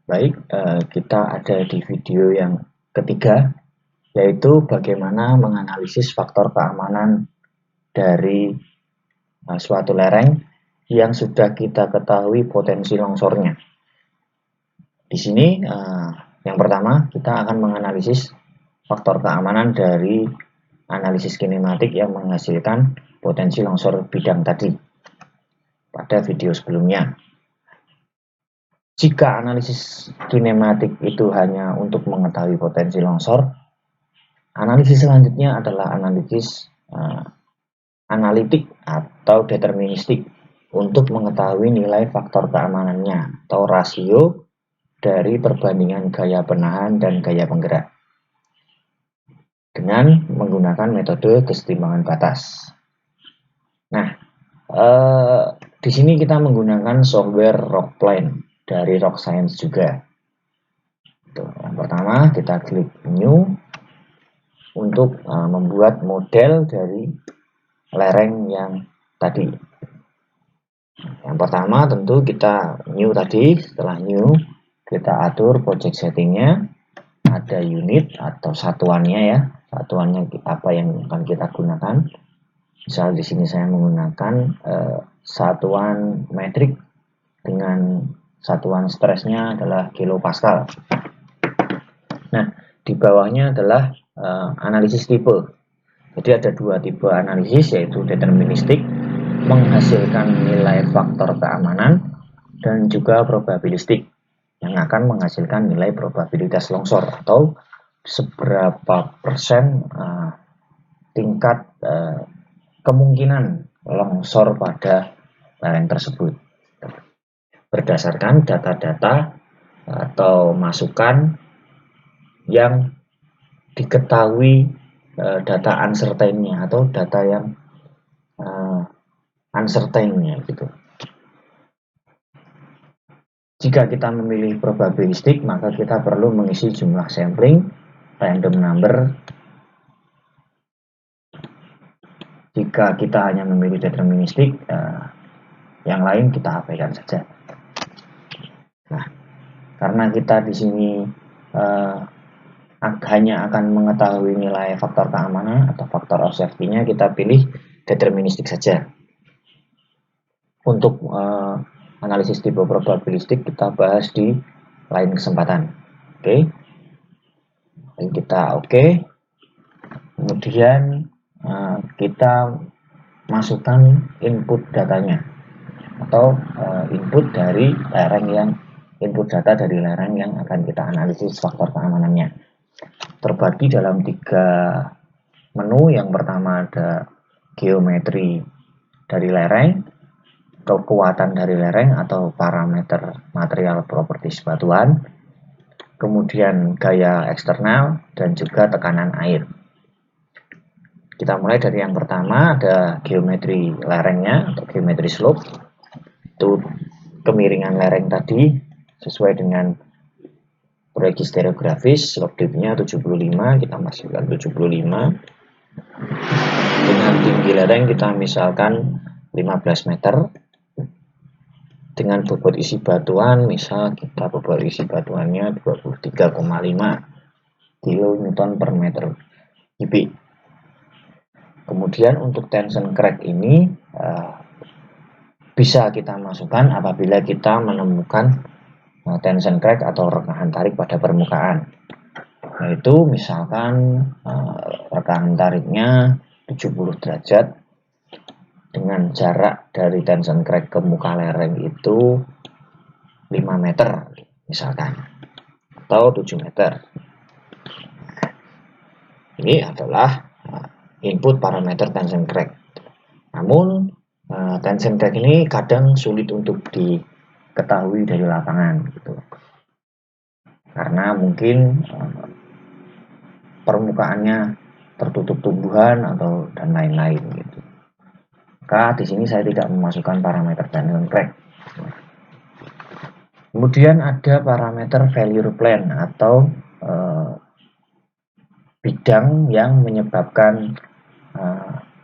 Baik, kita ada di video yang ketiga, yaitu bagaimana menganalisis faktor keamanan dari suatu lereng yang sudah kita ketahui potensi longsornya. Di sini, yang pertama kita akan menganalisis faktor keamanan dari analisis kinematik yang menghasilkan potensi longsor bidang tadi pada video sebelumnya. Jika analisis kinematik itu hanya untuk mengetahui potensi longsor, analisis selanjutnya adalah analisis analitik atau deterministik untuk mengetahui nilai faktor keamanannya atau rasio dari perbandingan gaya penahan dan gaya penggerak dengan menggunakan metode kesetimbangan batas. Nah, di sini kita menggunakan software Rockplane dari Rock Science juga. Yang pertama kita klik New untuk membuat model dari lereng yang tadi. Yang pertama tentu kita New tadi. Setelah New kita atur project settingnya, ada unit atau satuannya ya, satuannya apa yang akan kita gunakan. Misal di sini saya menggunakan satuan metrik dengan satuan stresnya adalah kilopascal. Nah, di bawahnya adalah analisis tipe. Jadi ada dua tipe analisis, yaitu deterministik menghasilkan nilai faktor keamanan dan juga probabilistik yang akan menghasilkan nilai probabilitas longsor atau seberapa persen tingkat kemungkinan longsor pada lereng tersebut berdasarkan data-data atau masukan yang diketahui data uncertain-nya atau data yang uncertain-nya gitu. Jika kita memilih probabilistik, maka kita perlu mengisi jumlah sampling random number. Jika kita hanya memilih deterministik, yang lain kita abaikan saja. Nah, karena kita di sini hanya akan mengetahui nilai faktor keamanan atau faktor of safety-nya, kita pilih deterministik saja. Untuk analisis tipe probabilistik kita bahas di lain kesempatan. Oke. Dan kita oke. Kemudian kita masukkan input datanya atau input dari lereng yang input data dari lereng yang akan kita analisis faktor keamanannya. Terbagi dalam 3 menu. Yang pertama ada geometri dari lereng, kekuatan dari lereng atau parameter material properties batuan, kemudian gaya eksternal dan juga tekanan air. Kita mulai dari yang pertama, ada geometri lerengnya atau geometri slope. Itu kemiringan lereng tadi sesuai dengan proyeksi stereografis. Slope depth-nya 75, kita masukkan 75. Dengan tinggi lereng kita misalkan 15 meter. Dengan bobot isi batuan, misal kita bobot isi batuannya 23,5 kN per meter kubik. Kemudian untuk tension crack ini bisa kita masukkan apabila kita menemukan tension crack atau rekahan tarik pada permukaan. Yaitu misalkan rekahan tariknya 70 derajat dengan jarak dari tension crack ke muka lereng itu 5 meter misalkan, atau 7 meter. Ini adalah input parameter tension crack. Namun tension crack ini kadang sulit untuk diketahui dari lapangan gitu. Karena mungkin permukaannya tertutup tumbuhan atau dan lain-lain gitu. Maka di sini saya tidak memasukkan parameter tension crack. Kemudian ada parameter failure plane atau bidang yang menyebabkan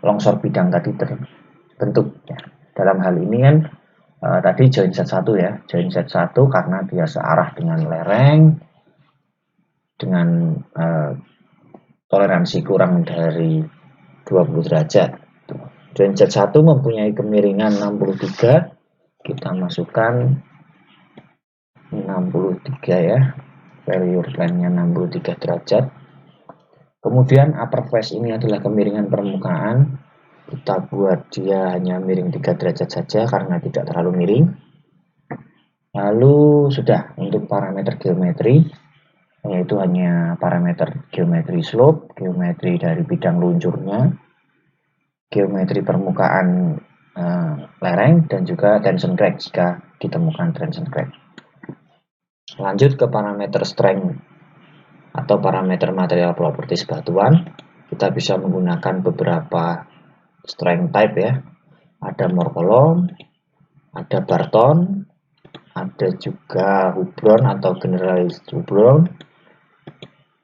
longsor bidang tadi terbentuk. Ya. Dalam hal ini kan tadi join set 1 ya, join set 1 karena dia searah dengan lereng dengan toleransi kurang dari 20 derajat. Join set 1 mempunyai kemiringan 63, kita masukkan 63 ya, failure plane-nya 63 derajat. Kemudian upper face ini adalah kemiringan permukaan, kita buat dia hanya miring 3 derajat saja karena tidak terlalu miring. Lalu sudah untuk parameter geometri, yaitu hanya parameter geometri slope, geometri dari bidang luncurnya, geometri permukaan lereng, dan juga tension crack jika ditemukan tension crack. Lanjut ke parameter strength atau parameter material properties batuan, kita bisa menggunakan beberapa strength type ya. Ada Morkolom, ada Barton, ada juga Hubron atau Generalized Hubron,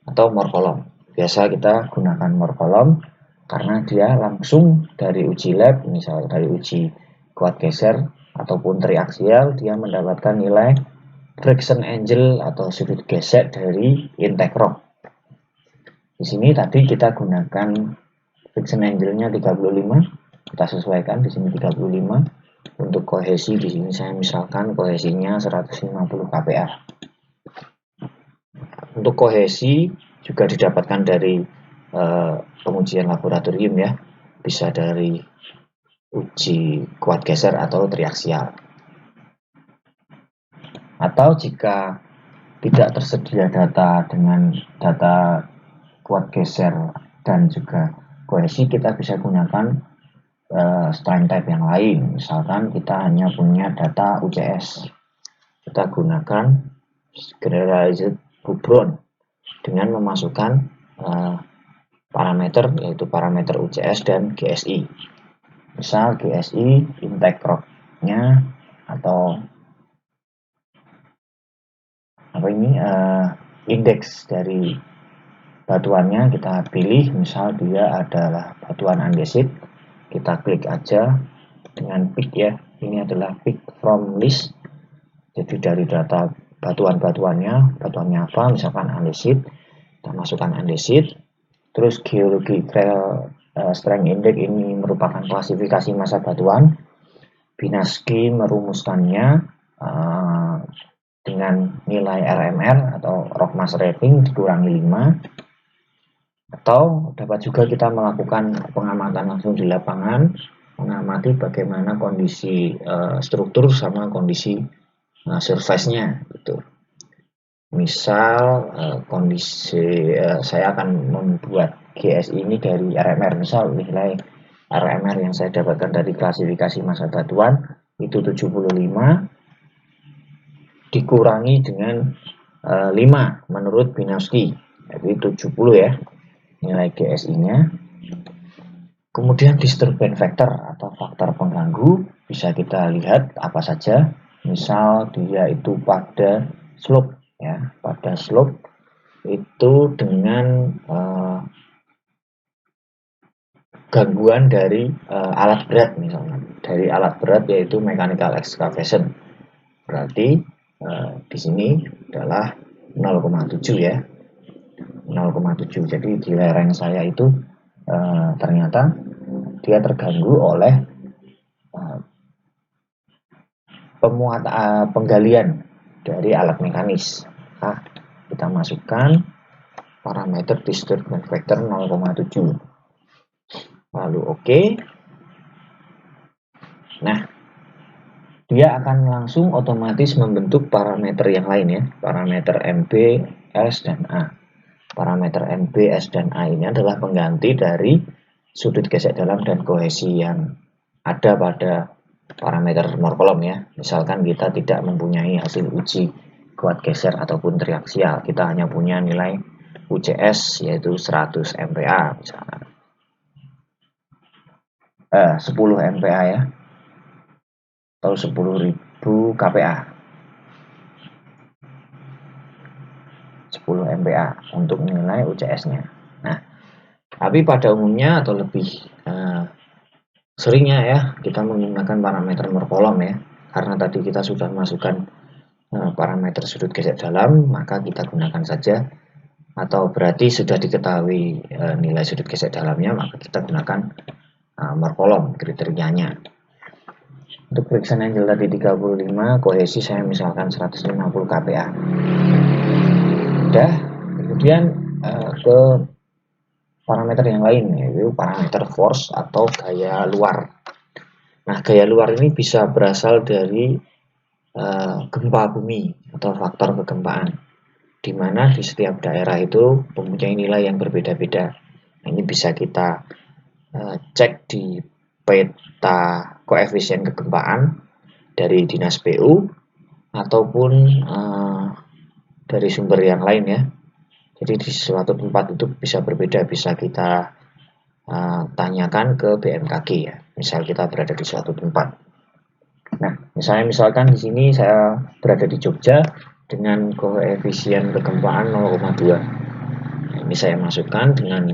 atau Morkolom. Biasa kita gunakan Morkolom karena dia langsung dari uji lab, misalnya dari uji kuat geser ataupun triaksial, dia mendapatkan nilai friction angle atau sudut gesek dari intake rock. Di sini tadi kita gunakan friction angle-nya 35, kita sesuaikan di sini 35. Untuk kohesi di sini saya misalkan kohesinya 150 kPa. Untuk kohesi juga didapatkan dari pengujian laboratorium ya, bisa dari uji kuat geser atau triaksial. Atau jika tidak tersedia data dengan data kuat geser dan juga kohesi, kita bisa gunakan strength type yang lain. Misalkan kita hanya punya data UCS, kita gunakan Generalized Hubron dengan memasukkan parameter, yaitu parameter UCS dan GSI. Misal GSI intake rock-nya atau indeks dari batuannya kita pilih, misal dia adalah batuan andesit, kita klik aja dengan pick ya, ini adalah pick from list, jadi dari data batuannya apa, misalkan andesit, kita masukkan andesit. Terus geological strength index ini merupakan klasifikasi massa batuan. Binaski merumuskannya dengan nilai RMR atau rock mass rating dikurangi 5. Atau dapat juga kita melakukan pengamatan langsung di lapangan, mengamati bagaimana kondisi struktur sama kondisi surface-nya gitu. Misal kondisi saya akan membuat GSI ini dari RMR, misal nilai RMR yang saya dapatkan dari klasifikasi massa batuan itu 75 dikurangi dengan 5 menurut Binaski, jadi 70 ya nilai GSI-nya. Kemudian disturbance factor atau faktor pengganggu bisa kita lihat apa saja, misal dia itu pada slope ya, pada slope itu dengan gangguan dari alat berat, misalnya dari alat berat yaitu mechanical excavation, berarti di sini adalah 0,7 ya, 0,7. Jadi di lereng saya itu ternyata dia terganggu oleh penggalian dari alat mekanis. Nah, kita masukkan parameter disturbance factor 0,7. Lalu oke. Nah, dia akan langsung otomatis membentuk parameter yang lain ya, parameter MB, S, dan A. Parameter MB, S, dan A ini adalah pengganti dari sudut gesek dalam dan kohesi yang ada pada parameter Morkolom ya. Misalkan kita tidak mempunyai hasil uji kuat geser ataupun triaksial, kita hanya punya nilai UCS yaitu 100 MPa misalkan. 10 MPa ya, atau 10.000 kPa, 10 MPa untuk nilai UCS-nya. Nah, tapi pada umumnya atau lebih seringnya ya kita menggunakan parameter Morkolom ya. karena tadi kita sudah masukkan parameter sudut gesek dalam, maka kita gunakan saja, atau berarti sudah diketahui nilai sudut gesek dalamnya, maka kita gunakan morkolom kriterianya. Untuk periksa angle tadi 35, kohesi saya misalkan 150 kPa. Udah, kemudian ke parameter yang lain, yaitu parameter force atau gaya luar. Nah, gaya luar ini bisa berasal dari gempa bumi atau faktor kegempaan, di mana di setiap daerah itu mempunyai nilai yang berbeda-beda. Nah, ini bisa kita cek di peta koefisien kegempaan dari Dinas PU ataupun dari sumber yang lain ya. Jadi di suatu tempat itu bisa berbeda, bisa kita tanyakan ke BMKG ya. Misal kita berada di suatu tempat. Nah, misalkan di sini saya berada di Jogja dengan koefisien kegempaan 0,2. Nah, ini saya masukkan dengan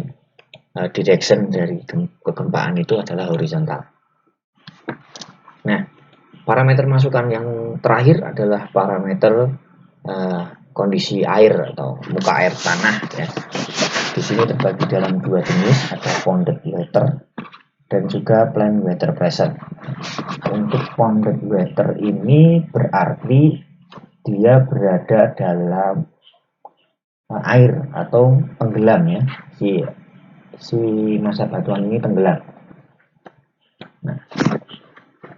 direction dari kegempaan itu adalah horizontal. Nah, parameter masukan yang terakhir adalah parameter kondisi air atau muka air tanah ya. Di sini terbagi dalam dua jenis, ada ponded water dan juga plain water pressure. Untuk ponded water ini berarti dia berada dalam air atau tenggelam ya, si massa batuan ini tenggelam. Nah,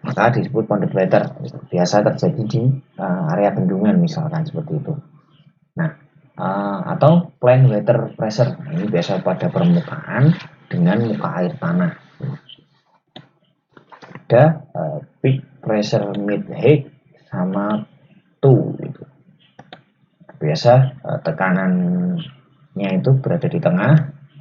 maka disebut ponded water. Biasa terjadi di area bendungan misalkan seperti itu. Nah, atau plain water pressure, ini biasa pada permukaan dengan muka air tanah. Ada peak pressure mid height sama 2 gitu. Biasa tekanannya itu berada di tengah,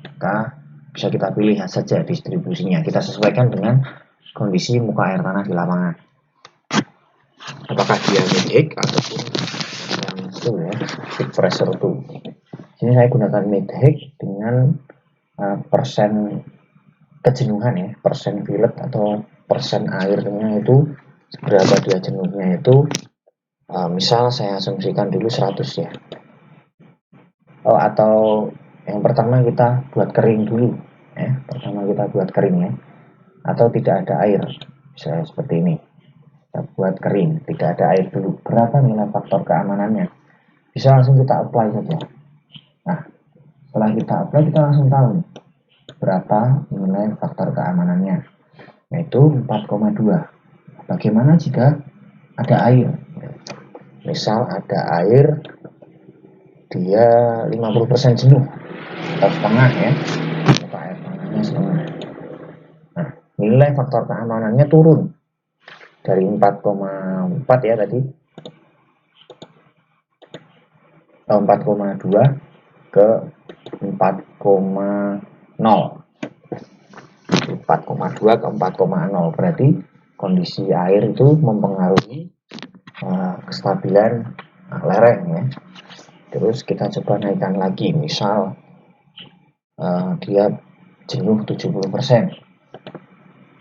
maka bisa kita pilih saja distribusinya. Kita sesuaikan dengan kondisi muka air tanah di lapangan. Apakah dia mid height ataupun yang itu ya, peak pressure 2. Sini saya gunakan mid height dengan persen kejenuhan ya, persen fillet atau persen airnya itu berapa dia jenuhnya itu, misal saya asumsikan dulu 100 ya. Atau yang pertama kita buat kering dulu ya, pertama kita buat kering ya, atau tidak ada air, bisa seperti ini. Kita buat kering, tidak ada air dulu. Berapa nilai faktor keamanannya? Bisa langsung kita apply saja. Nah, setelah kita apply kita langsung tahu berapa nilai faktor keamanannya, yaitu 4,2. Bagaimana jika ada air? Misal ada air, dia 50% jenuh atau setengah ya, muka air tanahnya setengah. Nah, nilai faktor keamanannya turun dari 4,4 ya tadi, 4,2 ke 4,0. 4,2 ke 4,0 berarti kondisi air itu mempengaruhi kestabilan lereng ya. Terus kita coba naikkan lagi, misal dia jenuh 70%.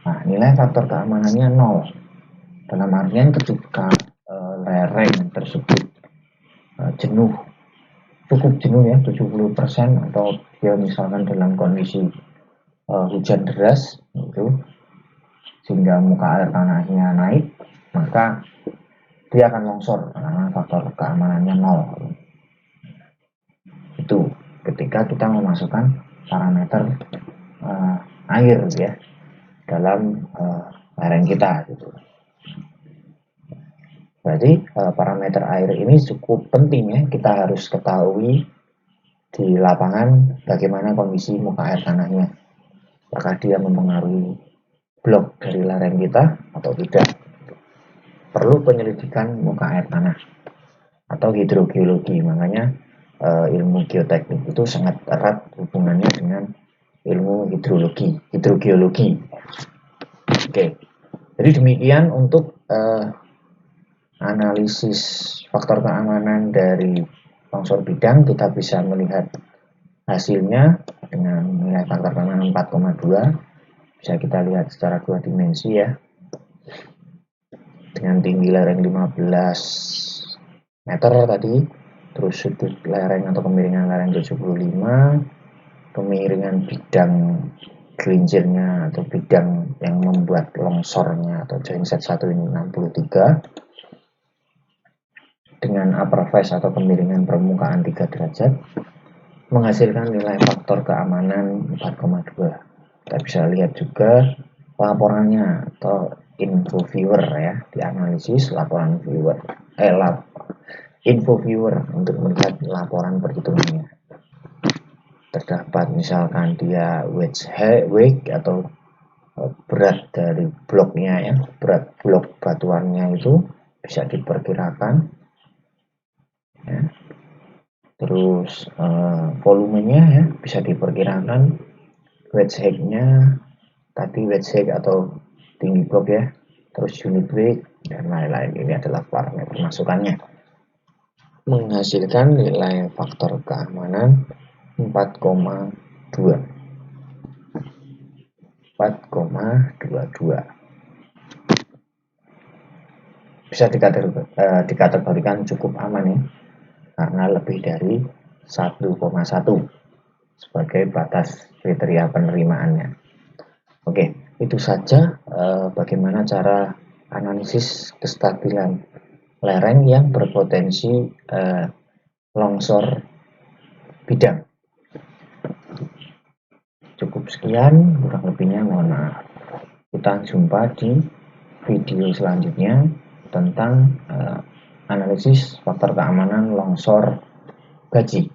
Nah, nilai faktor keamanannya 0. Dalam artian ketika lereng tersebut jenuh, cukup jenuh ya 70%, atau dia misalkan dalam kondisi hujan deras itu sehingga muka air tanahnya naik, maka dia akan longsor karena faktor keamanannya 0. Itu ketika kita memasukkan parameter air ya dalam lereng kita gitu. Berarti parameter air ini cukup penting ya, kita harus ketahui di lapangan bagaimana kondisi muka air tanahnya, apakah dia mempengaruhi blok dari lereng kita atau tidak. Perlu penyelidikan muka air tanah atau hidrogeologi, makanya ilmu geoteknik itu sangat erat hubungannya dengan ilmu hidrogeologi. Oke, jadi demikian untuk analisis faktor keamanan dari longsor bidang. Kita bisa melihat hasilnya dengan nilai faktor keamanan 4,2. Bisa kita lihat secara 2 dimensi ya, dengan tinggi lereng 15 meter tadi, terus sudut lereng atau kemiringan lereng 75, kemiringan bidang gelincirnya atau bidang yang membuat longsornya atau genset 1 ini 63, dengan upper face atau kemiringan permukaan 3 derajat, menghasilkan nilai faktor keamanan 4,2. Kita bisa lihat juga laporannya atau info viewer ya, dianalisis laporan viewer info viewer untuk melihat laporan perhitungannya. Terdapat misalkan dia weight atau berat dari bloknya ya, berat blok batuannya itu bisa diperkirakan ya. Terus volumenya ya bisa diperkirakan, wedge height-nya tadi, wedge height atau tinggi blok ya, terus unit weight dan lain-lain. Ini adalah parameter masukannya, menghasilkan nilai faktor keamanan 4,22. Bisa dikategorikan cukup aman ya, karena lebih dari 1,1 sebagai batas kriteria penerimaannya. Oke, itu saja bagaimana cara analisis kestabilan lereng yang berpotensi longsor bidang. Cukup sekian, kurang lebihnya mohon maaf. Kita jumpa di video selanjutnya tentang analisis faktor keamanan longsor gaji.